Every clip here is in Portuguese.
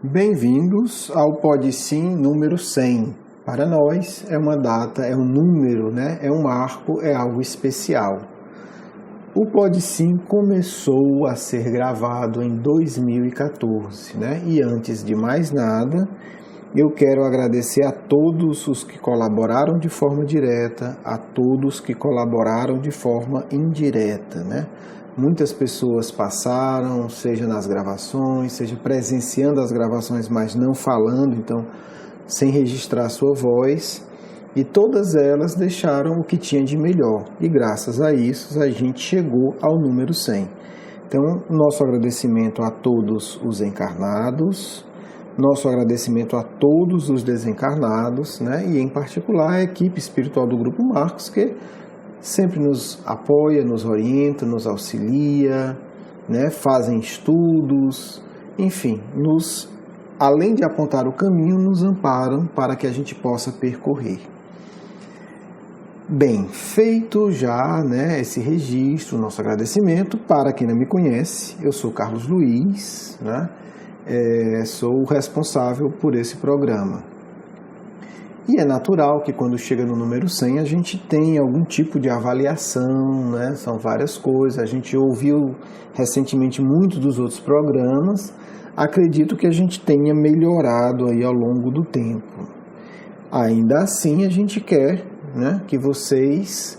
Bem-vindos ao Pode Sim número 100. Para nós é uma data, é um número, né? É um marco, é algo especial. O Pode Sim começou a ser gravado em 2014, né? E antes de mais nada, eu quero agradecer a todos os que colaboraram de forma direta, a todos que colaboraram de forma indireta, né? Muitas pessoas passaram, seja nas gravações, seja presenciando as gravações, mas não falando, então sem registrar sua voz, e todas elas deixaram o que tinha de melhor, e graças a isso a gente chegou ao número 100. Então, nosso agradecimento a todos os encarnados, nosso agradecimento a todos os desencarnados, né? E em particular a equipe espiritual do Grupo Marcos, que sempre nos apoia, nos orienta, nos auxilia, né? Fazem estudos, enfim, além de apontar o caminho, nos amparam para que a gente possa percorrer. Bem, feito já, né, esse registro, nosso agradecimento. Para quem não me conhece, eu sou Carlos Luiz, né? Sou o responsável por esse programa. E é natural que quando chega no número 100 a gente tenha algum tipo de avaliação, né? São várias coisas. A gente ouviu recentemente muito dos outros programas. Acredito que a gente tenha melhorado aí ao longo do tempo. Ainda assim, a gente quer, né, que vocês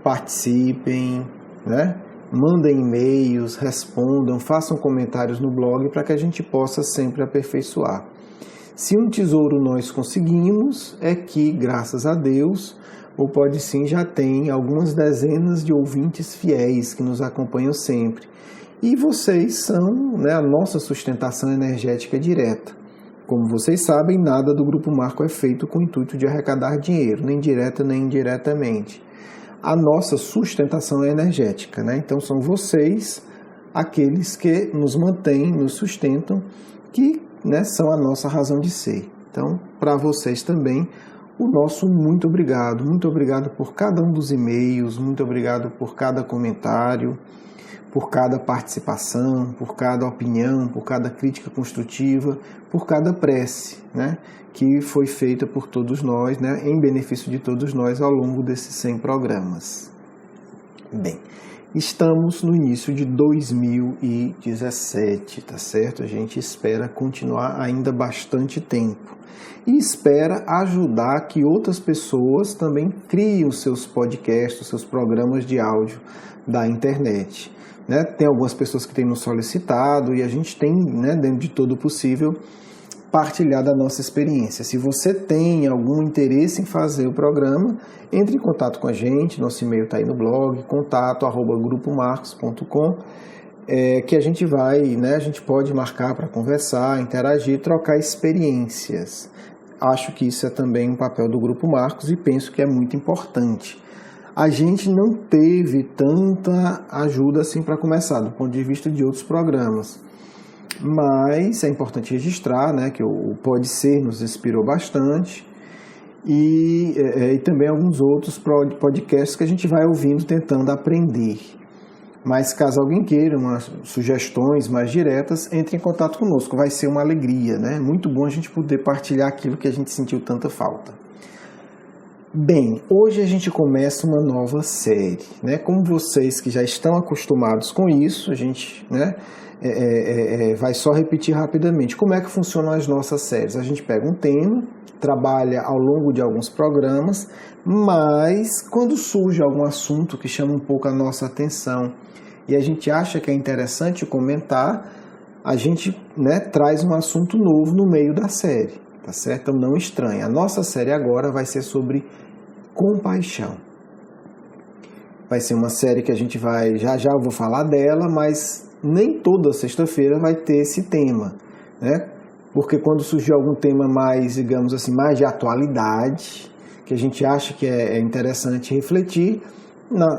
participem, né? Mandem e-mails, respondam, façam comentários no blog para que a gente possa sempre aperfeiçoar. Se um tesouro nós conseguimos, é que, graças a Deus, o Pode Sim já tem algumas dezenas de ouvintes fiéis que nos acompanham sempre. E vocês são, né, a nossa sustentação energética direta. Como vocês sabem, nada do Grupo Marco é feito com o intuito de arrecadar dinheiro, nem direta nem indiretamente. A nossa sustentação é energética, né? Então são vocês aqueles que nos mantêm, nos sustentam, que, né, são a nossa razão de ser. Então, para vocês também, o nosso muito obrigado por cada um dos e-mails, muito obrigado por cada comentário, por cada participação, por cada opinião, por cada crítica construtiva, por cada prece, né, que foi feita por todos nós, né, em benefício de todos nós ao longo desses 100 programas. Bem, estamos no início de 2017, tá certo? A gente espera continuar ainda bastante tempo e espera ajudar que outras pessoas também criem os seus podcasts, os seus programas de áudio da internet, né? Tem algumas pessoas que têm nos solicitado e a gente tem, né, dentro de todo o possível, partilhar da nossa experiência. Se você tem algum interesse em fazer o programa, entre em contato com a gente, nosso e-mail está aí no blog, contato@grupomarcos.com, que a gente vai, né, a gente pode marcar para conversar, interagir, trocar experiências. Acho que isso é também um papel do Grupo Marcos e penso que é muito importante. A gente não teve tanta ajuda assim para começar, do ponto de vista de outros programas. Mas é importante registrar, né, que o Pode Ser nos inspirou bastante e também alguns outros podcasts que a gente vai ouvindo tentando aprender. Mas caso alguém queira umas sugestões mais diretas, entre em contato conosco, vai ser uma alegria, né? Muito bom a gente poder partilhar aquilo que a gente sentiu tanta falta. Bem, hoje a gente começa uma nova série, né? Como vocês que já estão acostumados com isso, a gente, né, vai só repetir rapidamente. Como é que funcionam as nossas séries? A gente pega um tema, trabalha ao longo de alguns programas, mas quando surge algum assunto que chama um pouco a nossa atenção e a gente acha que é interessante comentar, a gente, né, traz um assunto novo no meio da série, tá certo? Então não estranhe. A nossa série agora vai ser sobre compaixão. Vai ser uma série que a gente vai, já eu vou falar dela, mas nem toda sexta-feira vai ter esse tema, né? Porque quando surgir algum tema mais, digamos assim, mais de atualidade, que a gente acha que é interessante refletir,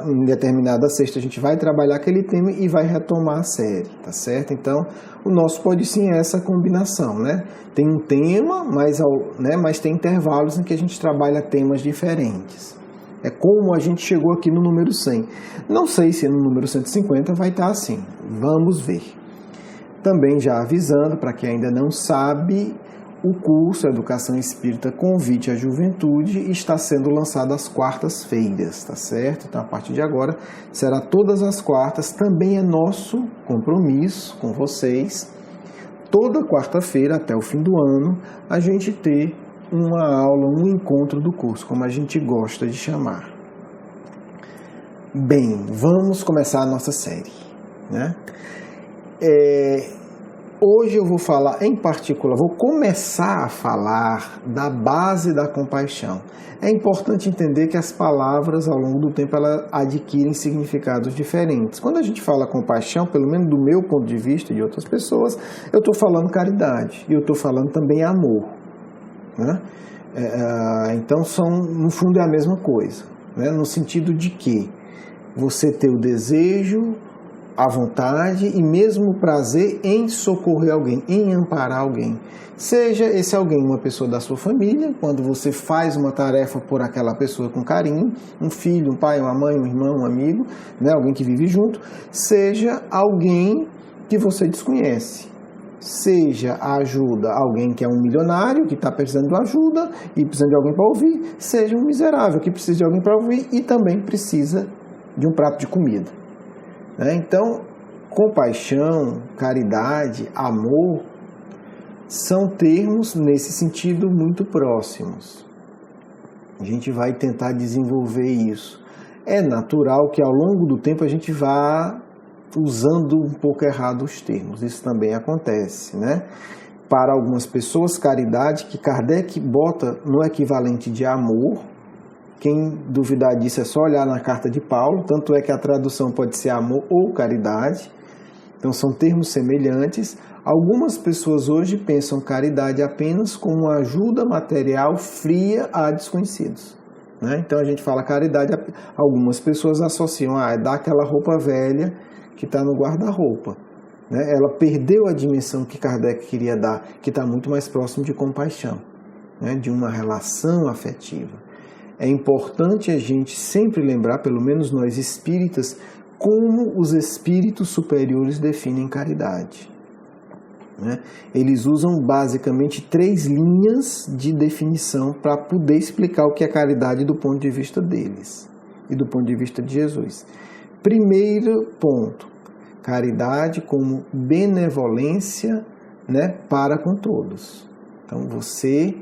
em determinada sexta a gente vai trabalhar aquele tema e vai retomar a série, tá certo? Então, o nosso Pode Sim é essa combinação, né? Tem um tema, mas tem intervalos em que a gente trabalha temas diferentes. É como a gente chegou aqui no número 100. Não sei se no número 150 vai estar assim. Vamos ver. Também já avisando, para quem ainda não sabe, o curso Educação Espírita Convite à Juventude está sendo lançado às quartas-feiras, tá certo? Então, a partir de agora, será todas as quartas. Também é nosso compromisso com vocês, toda quarta-feira, até o fim do ano, a gente ter uma aula, um encontro do curso, como a gente gosta de chamar. Bem, vamos começar a nossa série, né? Hoje eu vou falar, em particular, vou começar a falar da base da compaixão. É importante entender que as palavras, ao longo do tempo, elas adquirem significados diferentes. Quando a gente fala compaixão, pelo menos do meu ponto de vista e de outras pessoas, eu estou falando caridade e eu estou falando também amor, né? Então, no fundo, é a mesma coisa, né? No sentido de que você ter o desejo, a vontade e mesmo o prazer em socorrer alguém, em amparar alguém. Seja esse alguém uma pessoa da sua família, quando você faz uma tarefa por aquela pessoa com carinho, um filho, um pai, uma mãe, um irmão, um amigo, né, alguém que vive junto, seja alguém que você desconhece. Seja a ajuda a alguém que é um milionário, que está precisando de ajuda e precisa de alguém para ouvir, seja um miserável que precisa de alguém para ouvir e também precisa de um prato de comida. Então, compaixão, caridade, amor, são termos nesse sentido muito próximos. A gente vai tentar desenvolver isso. É natural que ao longo do tempo a gente vá usando um pouco errado os termos. Isso também acontece, né? Para algumas pessoas, caridade, que Kardec bota no equivalente de amor. Quem duvidar disso é só olhar na carta de Paulo, tanto é que a tradução pode ser amor ou caridade, então são termos semelhantes. Algumas pessoas hoje pensam caridade apenas como ajuda material fria a desconhecidos, né? Então a gente fala caridade, algumas pessoas associam a dar aquela roupa velha que está no guarda-roupa, né? Ela perdeu a dimensão que Kardec queria dar, que está muito mais próximo de compaixão, né? De uma relação afetiva. É importante a gente sempre lembrar, pelo menos nós espíritas, como os espíritos superiores definem caridade, né? Eles usam basicamente 3 linhas de definição para poder explicar o que é caridade do ponto de vista deles e do ponto de vista de Jesus. Primeiro ponto, caridade como benevolência, né, para com todos. Então você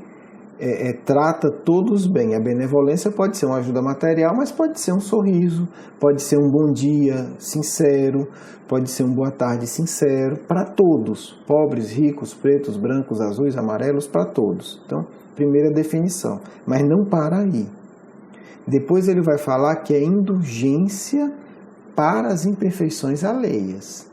trata todos bem. A benevolência pode ser uma ajuda material, mas pode ser um sorriso, pode ser um bom dia sincero, pode ser um boa tarde sincero, para todos, pobres, ricos, pretos, brancos, azuis, amarelos, para todos. Então, primeira definição, mas não para aí. Depois ele vai falar que é indulgência para as imperfeições alheias.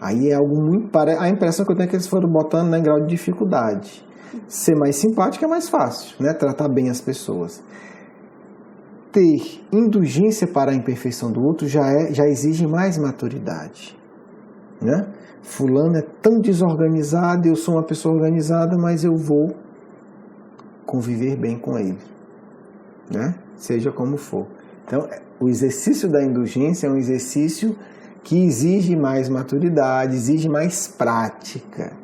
Aí é algo muito... A impressão que eu tenho é que eles foram botando em grau de dificuldade. Ser mais simpático é mais fácil, né? Tratar bem as pessoas. Ter indulgência para a imperfeição do outro já exige mais maturidade, né? Fulano é tão desorganizado, eu sou uma pessoa organizada, mas eu vou conviver bem com ele, né? Seja como for. Então, o exercício da indulgência é um exercício que exige mais maturidade, exige mais prática.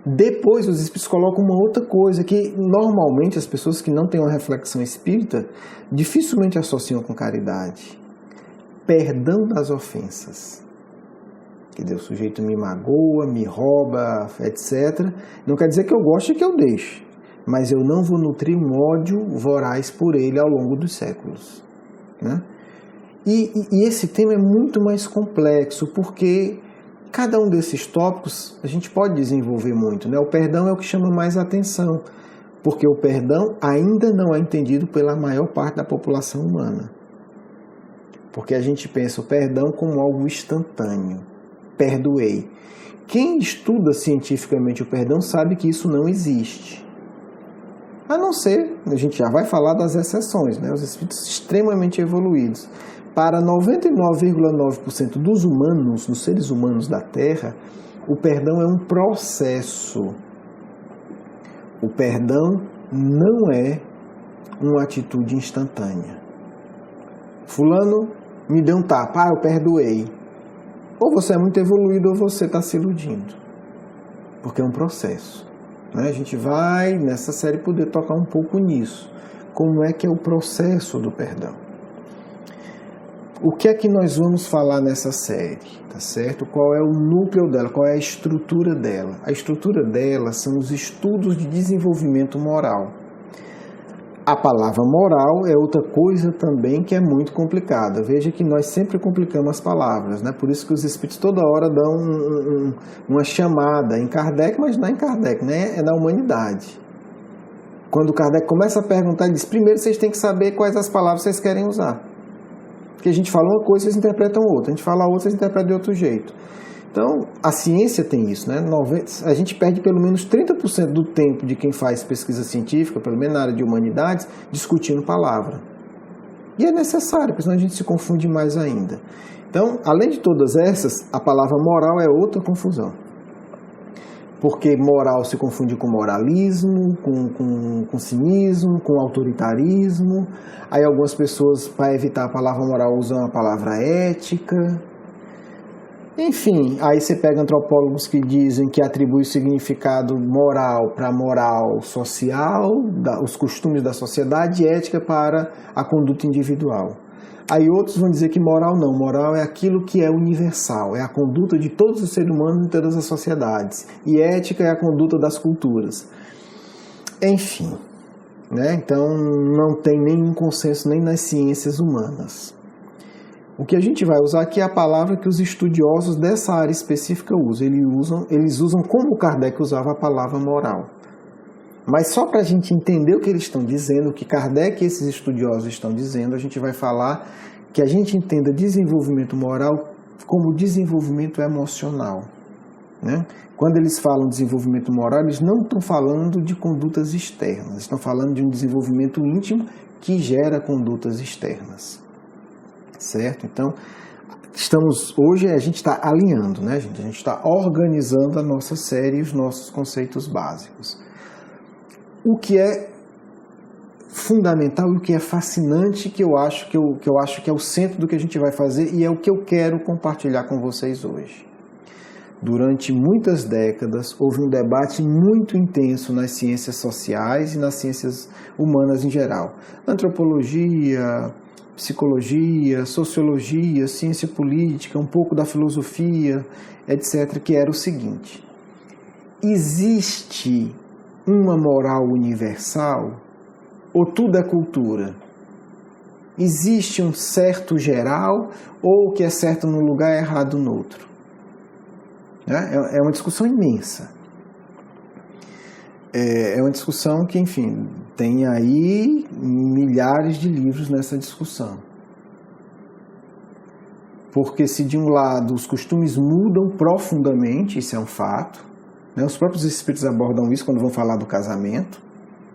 Depois os espíritos colocam uma outra coisa que normalmente as pessoas que não têm uma reflexão espírita dificilmente associam com caridade. Perdão das ofensas. Que o sujeito me magoa, me rouba, etc. Não quer dizer que eu goste e que eu deixe, mas eu não vou nutrir um ódio voraz por ele ao longo dos séculos, né? E esse tema é muito mais complexo, porque cada um desses tópicos a gente pode desenvolver muito, né? O perdão é o que chama mais atenção, porque o perdão ainda não é entendido pela maior parte da população humana. Porque a gente pensa o perdão como algo instantâneo. Perdoei. Quem estuda cientificamente o perdão sabe que isso não existe. A não ser, a gente já vai falar das exceções, né? Os espíritos extremamente evoluídos. Para 99,9% dos humanos, dos seres humanos da Terra, o perdão é um processo. O perdão não é uma atitude instantânea. Fulano me deu um tapa, eu perdoei. Ou você é muito evoluído ou você está se iludindo. Porque é um processo. Né? A gente vai, nessa série, poder tocar um pouco nisso. Como é que é o processo do perdão? O que é que nós vamos falar nessa série? Tá certo? Qual é o núcleo dela? Qual é a estrutura dela? A estrutura dela são os estudos de desenvolvimento moral. A palavra moral é outra coisa também que é muito complicada. Veja que nós sempre complicamos as palavras, né? Por isso que os espíritos toda hora dão uma chamada em Kardec, mas não é em Kardec, né? É na humanidade. Quando Kardec começa a perguntar, ele diz, primeiro vocês têm que saber quais as palavras vocês querem usar. Porque a gente fala uma coisa, vocês interpretam outra. A gente fala outra, vocês interpretam de outro jeito. Então, a ciência tem isso, né? A gente perde pelo menos 30% do tempo de quem faz pesquisa científica, pelo menos na área de humanidades, discutindo palavra. E é necessário, porque senão a gente se confunde mais ainda. Então, além de todas essas, a palavra moral é outra confusão. Porque moral se confunde com moralismo, com cinismo, com autoritarismo. Aí algumas pessoas, para evitar a palavra moral, usam a palavra ética. Enfim, aí você pega antropólogos que dizem que atribui o significado moral para a moral social, os costumes da sociedade, e ética para a conduta individual. Aí outros vão dizer que moral não, moral é aquilo que é universal, é a conduta de todos os seres humanos em todas as sociedades, e ética é a conduta das culturas. Enfim, né? Então não tem nenhum consenso nem nas ciências humanas. O que a gente vai usar aqui é a palavra que os estudiosos dessa área específica usam. Eles usam como Kardec usava a palavra moral. Mas só para a gente entender o que eles estão dizendo, o que Kardec e esses estudiosos estão dizendo, a gente vai falar que a gente entenda desenvolvimento moral como desenvolvimento emocional. Né? Quando eles falam desenvolvimento moral, eles não estão falando de condutas externas, estão falando de um desenvolvimento íntimo que gera condutas externas. Certo? Então, hoje a gente está alinhando, né, gente? A gente está organizando a nossa série e os nossos conceitos básicos. O que é fundamental e o que é fascinante, que eu acho que é o centro do que a gente vai fazer e é o que eu quero compartilhar com vocês hoje. Durante muitas décadas, houve um debate muito intenso nas ciências sociais e nas ciências humanas em geral. Antropologia, psicologia, sociologia, ciência política, um pouco da filosofia, etc., que era o seguinte: existe uma moral universal ou tudo é cultura? Existe um certo geral ou o que é certo num lugar é errado no outro? É uma discussão imensa. É uma discussão que, enfim, tem aí milhares de livros nessa discussão. Porque se de um lado os costumes mudam profundamente, isso é um fato, né? Os próprios espíritos abordam isso quando vão falar do casamento,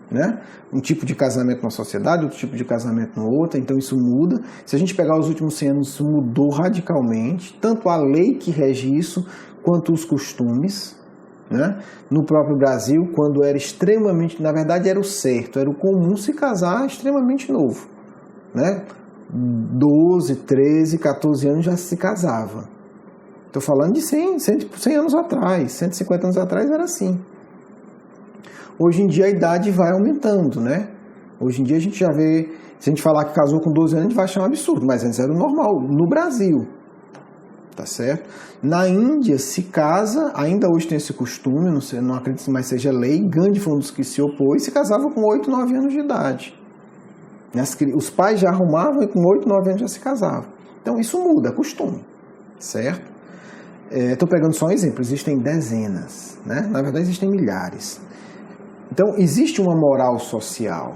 né? Um tipo de casamento numa sociedade, outro tipo de casamento no outra, então isso muda. Se a gente pegar os últimos 100 anos, isso mudou radicalmente, tanto a lei que rege isso, quanto os costumes. Né? No próprio Brasil, quando era extremamente, na verdade era o certo, era o comum se casar extremamente novo, né? 12, 13, 14 anos já se casava. Estou falando de 100 anos atrás, 150 anos atrás era assim. Hoje em dia a idade vai aumentando, né? Hoje em dia a gente já vê, se a gente falar que casou com 12 anos, a gente vai achar um absurdo, mas antes era o normal, no Brasil. Tá certo? Na Índia se casa, ainda hoje tem esse costume, não acredito que mais seja lei, Gandhi foi um dos que se opôs, se casava com 8, 9 anos de idade. Os pais já arrumavam e com 8, 9 anos já se casavam. Então isso muda, é costume, certo? Estou pegando só um exemplo, existem dezenas, né? Na verdade existem milhares. Então existe uma moral social.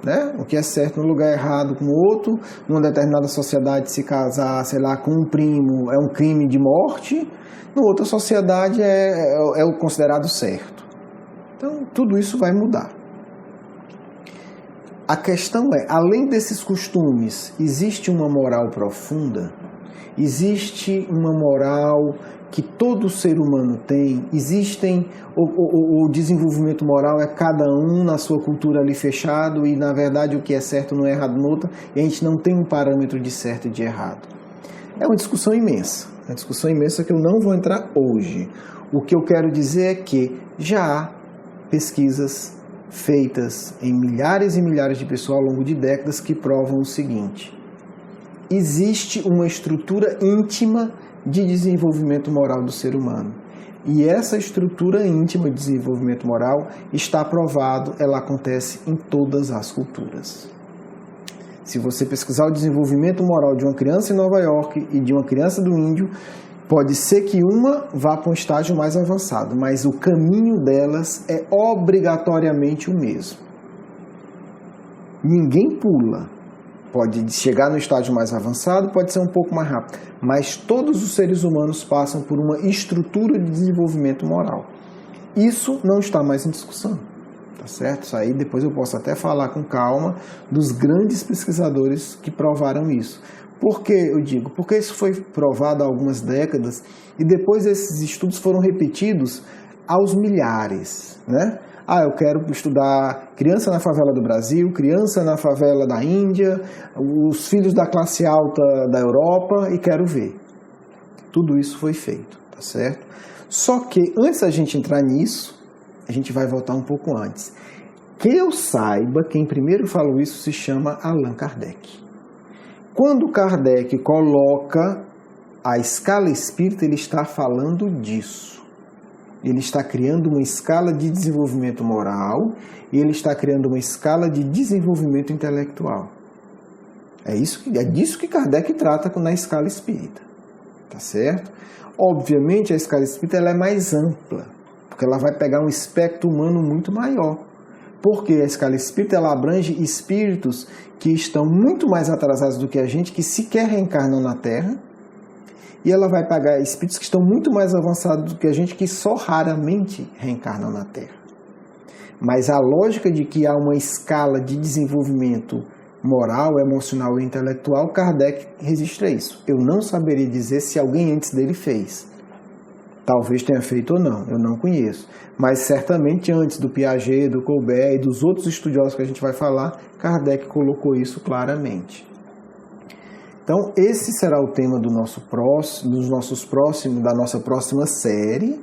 Né? O que é certo no lugar errado com o outro, numa determinada sociedade se casar, sei lá, com um primo é um crime de morte, numa outra sociedade é o considerado certo. Então tudo isso vai mudar. A questão é, além desses costumes, existe uma moral profunda? Existe uma moral que todo ser humano tem? O desenvolvimento moral é cada um na sua cultura ali fechado e, na verdade, o que é certo não é errado no outro, e a gente não tem um parâmetro de certo e de errado. É uma discussão imensa, uma discussão imensa que eu não vou entrar hoje. O que eu quero dizer é que já há pesquisas feitas em milhares e milhares de pessoas ao longo de décadas que provam o seguinte: existe uma estrutura íntima de desenvolvimento moral do ser humano. E essa estrutura íntima de desenvolvimento moral está provado, ela acontece em todas as culturas. Se você pesquisar o desenvolvimento moral de uma criança em Nova York e de uma criança do Índio, pode ser que uma vá para um estágio mais avançado, mas o caminho delas é obrigatoriamente o mesmo. Ninguém pula. Pode chegar no estágio mais avançado, pode ser um pouco mais rápido, mas todos os seres humanos passam por uma estrutura de desenvolvimento moral. Isso não está mais em discussão, tá certo? Isso aí depois eu posso até falar com calma dos grandes pesquisadores que provaram isso. Por que eu digo? Porque isso foi provado há algumas décadas e depois esses estudos foram repetidos aos milhares, né? Eu quero estudar criança na favela do Brasil, criança na favela da Índia, os filhos da classe alta da Europa e quero ver. Tudo isso foi feito, tá certo? Só que antes da gente entrar nisso, a gente vai voltar um pouco antes. Que eu saiba, quem primeiro falou isso se chama Allan Kardec. Quando Kardec coloca a escala espírita, ele está falando disso. Ele está criando uma escala de desenvolvimento moral e ele está criando uma escala de desenvolvimento intelectual. É disso que Kardec trata na escala espírita. Tá certo? Obviamente, a escala espírita ela é mais ampla, porque ela vai pegar um espectro humano muito maior. Porque a escala espírita ela abrange espíritos que estão muito mais atrasados do que a gente, que sequer reencarnam na Terra, e ela vai pegar espíritos que estão muito mais avançados do que a gente, que só raramente reencarnam na Terra. Mas a lógica de que há uma escala de desenvolvimento moral, emocional e intelectual, Kardec registra isso. Eu não saberia dizer se alguém antes dele fez. Talvez tenha feito ou não, eu não conheço. Mas certamente antes do Piaget, do Colbert e dos outros estudiosos que a gente vai falar, Kardec colocou isso claramente. Então, esse será o tema da nossa próxima série,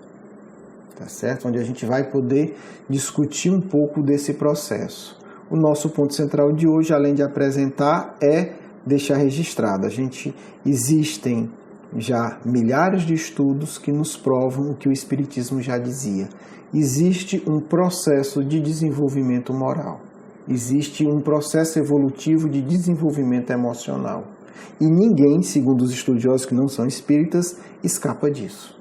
tá certo? Onde a gente vai poder discutir um pouco desse processo. O nosso ponto central de hoje, além de apresentar, é deixar registrado. Existem já milhares de estudos que nos provam o que o Espiritismo já dizia. Existe um processo de desenvolvimento moral. Existe um processo evolutivo de desenvolvimento emocional. E ninguém, segundo os estudiosos que não são espíritas, escapa disso.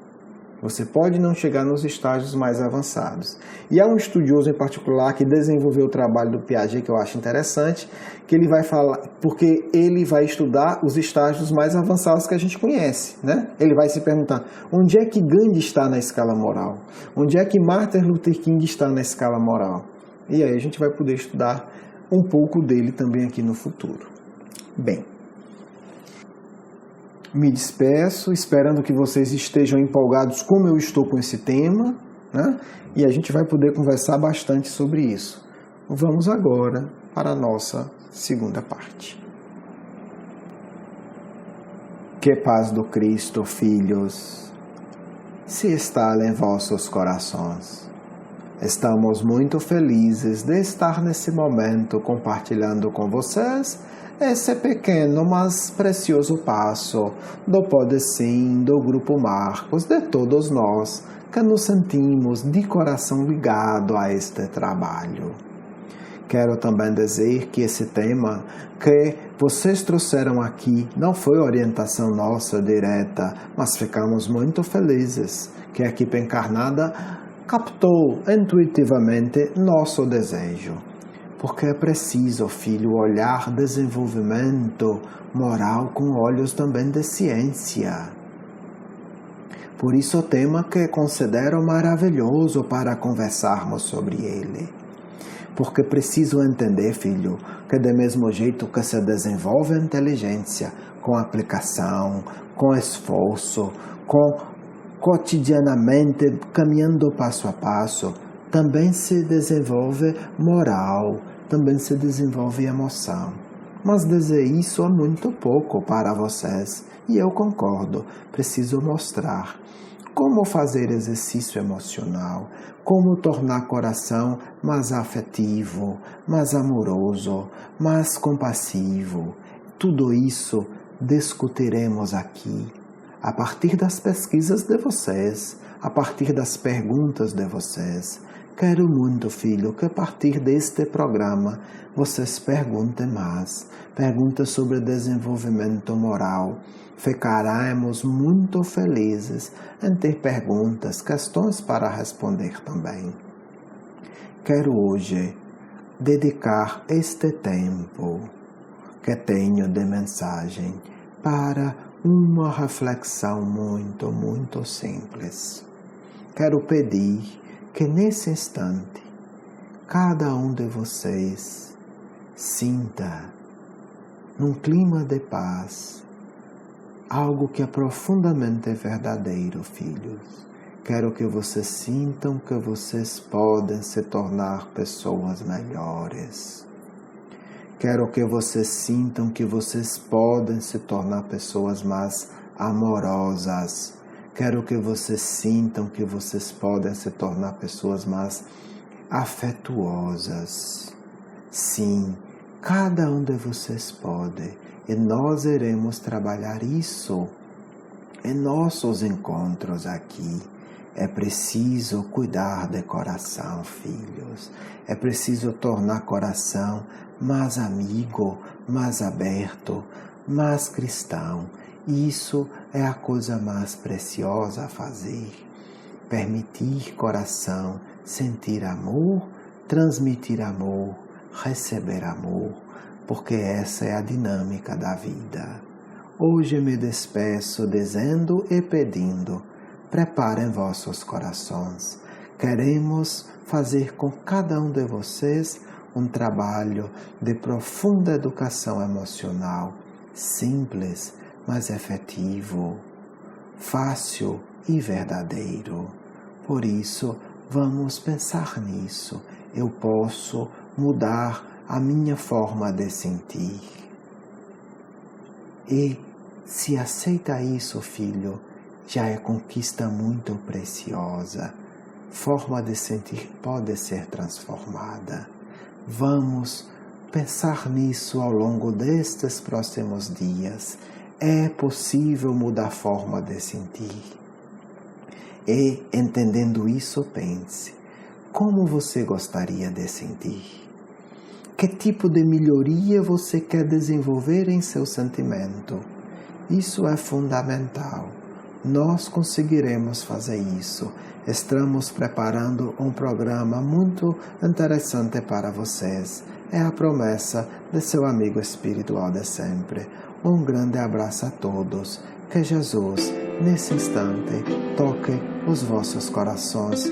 Você pode não chegar nos estágios mais avançados. E há um estudioso em particular que desenvolveu o trabalho do Piaget, que eu acho interessante, que ele vai falar, porque ele vai estudar os estágios mais avançados que a gente conhece, né? Ele vai se perguntar, onde é que Gandhi está na escala moral? Onde é que Martin Luther King está na escala moral? E aí a gente vai poder estudar um pouco dele também aqui no futuro. Bem, me despeço, esperando que vocês estejam empolgados como eu estou com esse tema, né? E a gente vai poder conversar bastante sobre isso. Vamos agora para a nossa segunda parte. Que paz do Cristo, filhos, se instala em vossos corações. Estamos muito felizes de estar nesse momento compartilhando com vocês esse pequeno, mas precioso passo do Pode Sim do Grupo Marcos, de todos nós que nos sentimos de coração ligado a este trabalho. Quero também dizer que esse tema que vocês trouxeram aqui não foi orientação nossa direta, mas ficamos muito felizes que a equipe encarnada captou intuitivamente nosso desejo. Porque é preciso, filho, olhar desenvolvimento moral com olhos também de ciência. Por isso o tema que considero maravilhoso para conversarmos sobre ele. Porque preciso entender, filho, que do mesmo jeito que se desenvolve a inteligência, com aplicação, com esforço, cotidianamente caminhando passo a passo, também se desenvolve moral, também se desenvolve emoção. Mas dizer isso é muito pouco para vocês, e eu concordo, preciso mostrar como fazer exercício emocional, como tornar o coração mais afetivo, mais amoroso, mais compassivo. Tudo isso discutiremos aqui, a partir das pesquisas de vocês, a partir das perguntas de vocês. Quero muito, filho, que a partir deste programa vocês perguntem mais, perguntem sobre desenvolvimento moral. Ficaremos muito felizes em ter perguntas, questões para responder também. Quero hoje dedicar este tempo que tenho de mensagem para uma reflexão muito simples. Quero pedir que nesse instante, cada um de vocês sinta, num clima de paz, algo que é profundamente verdadeiro, filhos. Quero que vocês sintam que vocês podem se tornar pessoas melhores. Quero que vocês sintam que vocês podem se tornar pessoas mais amorosas. Quero que vocês sintam que vocês podem se tornar pessoas mais afetuosas. Sim, cada um de vocês pode. E nós iremos trabalhar isso em nossos encontros aqui. É preciso cuidar de coração, filhos. É preciso tornar coração mais amigo, mais aberto, mais cristão. Isso é a coisa mais preciosa a fazer. Permitir coração sentir amor, transmitir amor, receber amor, porque essa é a dinâmica da vida. Hoje me despeço dizendo e pedindo: preparem vossos corações. Queremos fazer com cada um de vocês um trabalho de profunda educação emocional, simples, mas efetivo, fácil e verdadeiro. Por isso, vamos pensar nisso. Eu posso mudar a minha forma de sentir. E se aceita isso, filho, já é conquista muito preciosa. Forma de sentir pode ser transformada. Vamos pensar nisso ao longo destes próximos dias. É possível mudar a forma de sentir. E, entendendo isso, pense: como você gostaria de sentir? Que tipo de melhoria você quer desenvolver em seu sentimento? Isso é fundamental. Nós conseguiremos fazer isso. Estamos preparando um programa muito interessante para vocês. É a promessa de seu amigo espiritual de sempre. Um grande abraço a todos. Que Jesus, nesse instante, toque os vossos corações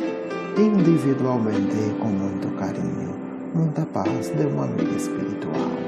individualmente e com muito carinho. Muita paz de um amigo espiritual.